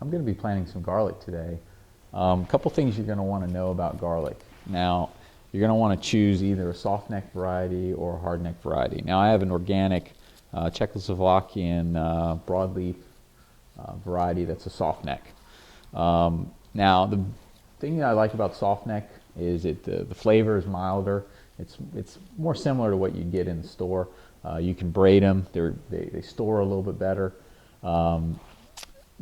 I'm going to be planting some garlic today. A couple things you're going to want to know about garlic. Now, you're going to want to choose either a soft neck variety or a hard neck variety. Now, I have an organic Czechoslovakian broadleaf variety that's a soft neck. Now, the thing that I like about soft neck is the flavor is milder. It's more similar to what you get in the store. You can braid them. They store a little bit better.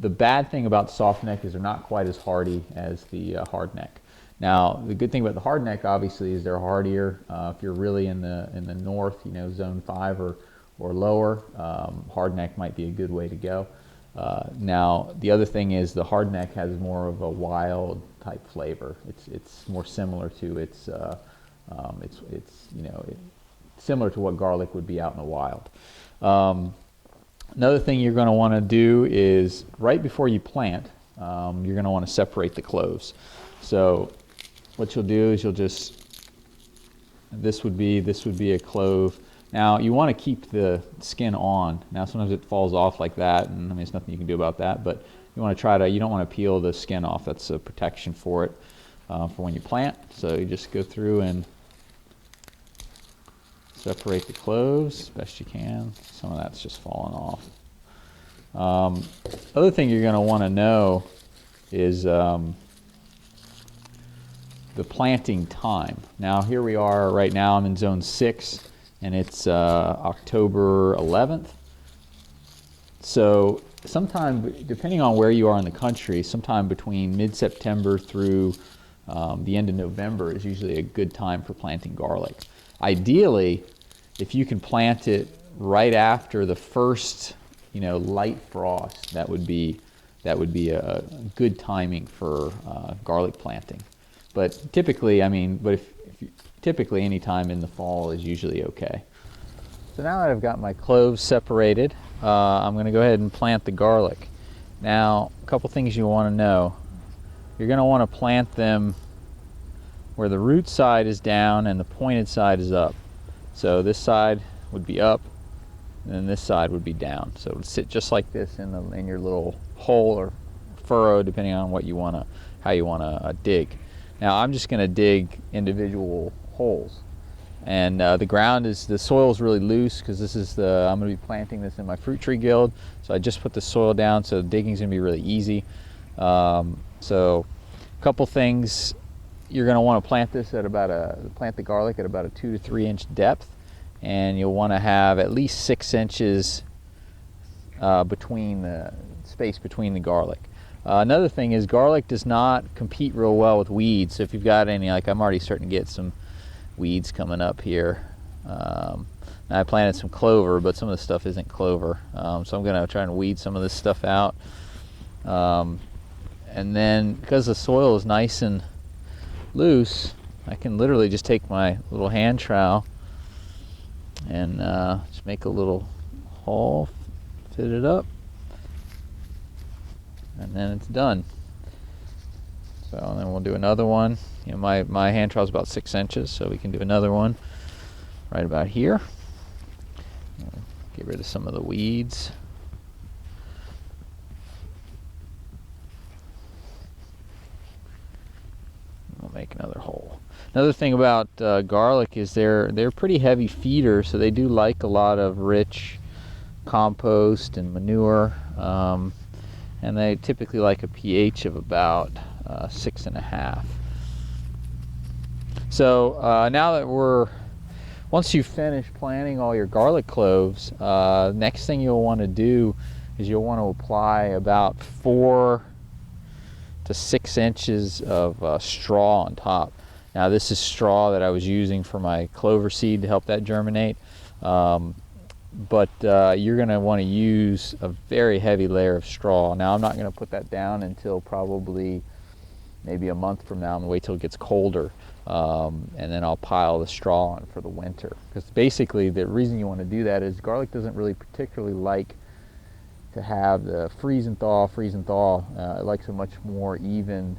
The bad thing about soft neck is they're not quite as hardy as the hard neck. Now, the good thing about the hard neck, obviously, is they're hardier. If you're really in the north, zone 5 or lower, hard neck might be a good way to go. Now, the other thing is the hard neck has more of a wild type flavor. It's more similar to similar to what garlic would be out in the wild. Another thing you're going to want to do is right before you plant, you're going to want to separate the cloves. So what you'll do is this would be a clove. Now you want to keep the skin on. Now sometimes it falls off like that, and there's nothing you can do about that, but you don't want to peel the skin off. That's a protection for it for when you plant. So you just go through and separate the cloves as best you can. Some of that's just falling off. Other thing you're going to want to know is the planting time. Now here we are right now. I'm in zone 6 and it's October 11th. So sometime, depending on where you are in the country, sometime between mid-September through the end of November is usually a good time for planting garlic. Ideally, if you can plant it right after the first, light frost, that would be a good timing for garlic planting. But typically, typically any time in the fall is usually okay. So now that I've got my cloves separated, I'm going to go ahead and plant the garlic. Now, a couple things you want to know. You're going to want to plant them where the root side is down and the pointed side is up. So this side would be up, and then this side would be down. So it would sit just like this in your little hole or furrow, depending on how you want to dig. Now I'm just going to dig individual holes, and the soil is really loose because I'm going to be planting this in my fruit tree guild. So I just put the soil down, so digging's going to be really easy. So a couple things. You're going to want to plant the garlic at about a 2 to 3 inch depth, and you'll want to have at least 6 inches between the space between the garlic. Another thing is garlic does not compete real well with weeds. So if you've got any, like I'm already starting to get some weeds coming up here. I planted some clover, but some of the stuff isn't clover. So I'm going to try and weed some of this stuff out. And then because the soil is nice and loose, I can literally just take my little hand trowel and just make a little hole, fit it up, and then it's done. So and then we'll do another one. My hand trowel is about 6 inches, so we can do another one right about here. Get rid of some of the weeds. We'll make another hole. Another thing about garlic is they're pretty heavy feeders, so they do like a lot of rich compost and manure, and they typically like a pH of about 6.5. So now that once you finish planting all your garlic cloves, next thing you'll want to do is you'll want to apply about 4 to 6 inches of straw on top. Now this is straw that I was using for my clover seed to help that germinate, but you're going to want to use a very heavy layer of straw. Now I'm not going to put that down until probably maybe a month from now. I'm going to wait till it gets colder, and then I'll pile the straw on for the winter. Because basically the reason you want to do that is garlic doesn't really particularly like to have the freeze and thaw. It likes a much more even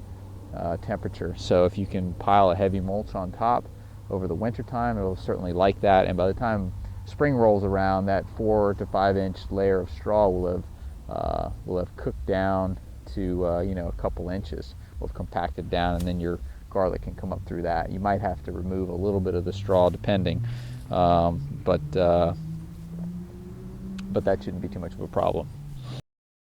temperature. So if you can pile a heavy mulch on top over the winter time, it'll certainly like that. And by the time spring rolls around, that 4 to 5 inch layer of straw will have cooked down to a couple inches will have compacted down, and then your garlic can come up through that. You might have to remove a little bit of the straw depending, but that shouldn't be too much of a problem.